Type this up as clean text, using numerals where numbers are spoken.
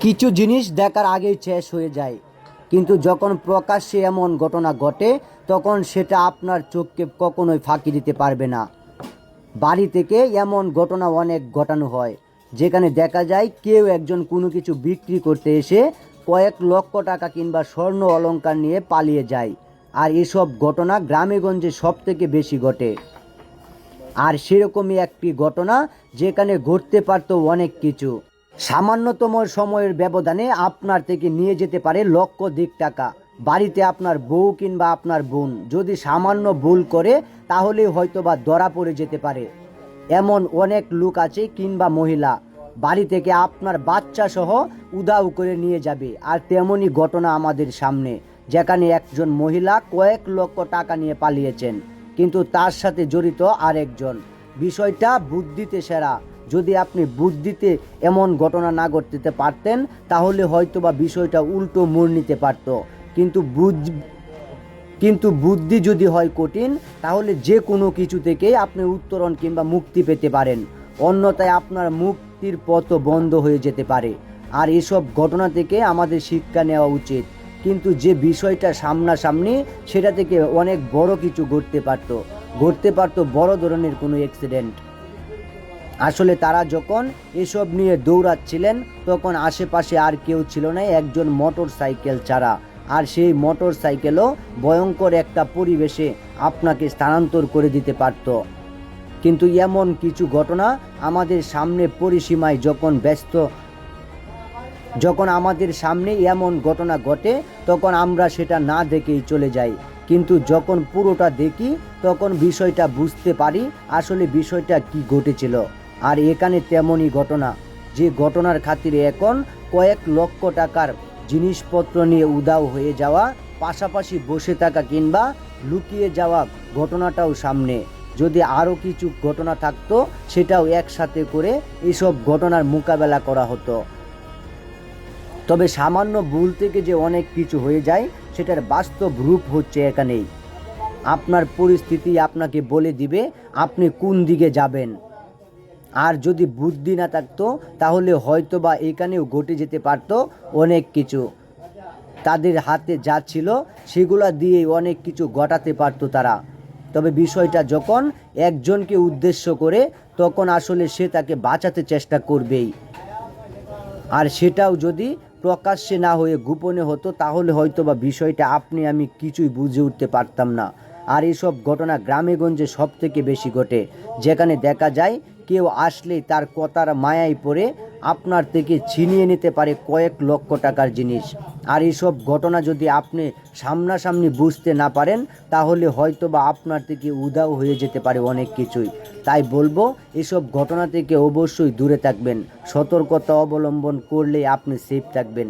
কিছু জিনিস দেখার আগেই শেষ হয়ে যায়, কিন্তু যখন প্রকাশ্যে এমন ঘটনা ঘটে তখন সেটা আপনার চোখকে কখনোই ফাঁকি দিতে পারবে না। বাড়ি থেকে এমন ঘটনা অনেক ঘটানো হয়, যেখানে দেখা যায় কেউ একজন কোনো কিছু বিক্রি করতে এসে কয়েক লক্ষ টাকা কিংবা স্বর্ণ অলংকার নিয়ে পালিয়ে যায়। আর এসব ঘটনা গ্রামেগঞ্জে সব থেকে বেশি ঘটে। আর সেরকমই একটি ঘটনা যেখানে ঘটতে পারত অনেক কিছু। সামান্যতম সময়ের ব্যবধানে আপনার থেকে নিয়ে যেতে পারে লক্ষাধিক টাকা। বাড়িতে আপনার বউ কিংবা আপনার বোন যদি সামান্য ভুল করে তাহলে হয়তোবা ধরা পড়ে যেতে পারে। এমন অনেক লোক আছে কিংবা মহিলা বাড়ি থেকে আপনার বাচ্চা সহ উধাও করে নিয়ে যাবে। আর তেমনই ঘটনা আমাদের সামনে, যেখানে একজন মহিলা কয়েক লক্ষ টাকা নিয়ে পালিয়েছেন, কিন্তু তার সাথে জড়িত আরেকজন। বিষয়টা বুদ্ধিতে সেরা। যদি আপনি বুদ্ধিতে এমন ঘটনা না ঘটতে পারতেন তাহলে হয়তোবা বিষয়টা উল্টো মোড় নিতে পারত। কিন্তু বুদ্ধি যদি হয় কঠিন, তাহলে যে কোনো কিছু থেকে আপনি উত্তরণ কিংবা মুক্তি পেতে পারেন। অন্যথায় আপনার মুক্তির পথ বন্ধ হয়ে যেতে পারে। আর এসব ঘটনা থেকে আমাদের শিক্ষা নেওয়া উচিত। কিন্তু যে বিষয়টা সামনাসামনি, সেটা থেকে অনেক বড় কিছু ঘটতে পারতো বড় ধরনের কোনো অ্যাক্সিডেন্ট। আসলে তারা যখন এসব নিয়ে দৌড়াচ্ছিলেন তখন আশেপাশে আর কেউ ছিল না, একজন মোটর সাইকেল ছাড়া। আর সেই মোটর সাইকেলও ভয়ঙ্কর একটা পরিবেশে আপনাকে স্থানান্তর করে দিতে পারত। কিন্তু এমন কিছু ঘটনা আমাদের সামনে পরিসীমায় যখন আমাদের সামনে এমন ঘটনা ঘটে তখন আমরা সেটা না দেখেই চলে যাই। কিন্তু যখন পুরোটা দেখি তখন বিষয়টা বুঝতে পারি আসলে বিষয়টা কি ঘটেছিল। আর এখানে তেমনই ঘটনা, যে ঘটনার খাতিরে এখন কয়েক লক্ষ টাকার জিনিসপত্র নিয়ে উধাও হয়ে যাওয়া, পাশাপাশি বসে থাকা কিংবা লুকিয়ে যাওয়া ঘটনাটাও সামনে। যদি আরও কিছু ঘটনা থাকতো সেটাও একসাথে করে এসব ঘটনার মোকাবেলা করা হতো। তবে সামান্য ভুল থেকে যে অনেক কিছু হয়ে যায় সেটার বাস্তব রূপ হচ্ছে এখানেই। আপনার পরিস্থিতি আপনাকে বলে দিবে আপনি কোন দিকে যাবেন। আর যদি বুদ্ধি না থাকতো তাহলে হয়তোবা এখানেও ঘটে যেতে পারতো অনেক কিছু। তাদের হাতে যা ছিল সেগুলো দিয়েই অনেক কিছু ঘটাতে পারতো তারা। তবে বিষয়টা যখন একজনকে উদ্দেশ্য করে তখন আসলে সে তাকে বাঁচাতে চেষ্টা করবেই। আর সেটাও যদি প্রকাশ্যে না হয়ে গোপনে হতো তাহলে হয়তোবা বিষয়টা আপনি আমি কিছুই বুঝে উঠতে পারতাম না। আর এসব ঘটনা গ্রামেগঞ্জে সব থেকে বেশি ঘটে, যেখানে দেখা যায় কেউ আসলেই তার কথার মায়ায় পড়ে আপনার থেকে ছিনিয়ে নিতে পারে কয়েক লক্ষ টাকার জিনিস। আর এসব ঘটনা যদি আপনি সামনাসামনি বুঝতে না পারেন তাহলে হয়তোবা আপনার থেকে উধাও হয়ে যেতে পারে অনেক কিছুই। তাই বলবো এসব ঘটনা থেকে অবশ্যই দূরে থাকবেন। সতর্কতা অবলম্বন করলে আপনি সেফ থাকবেন।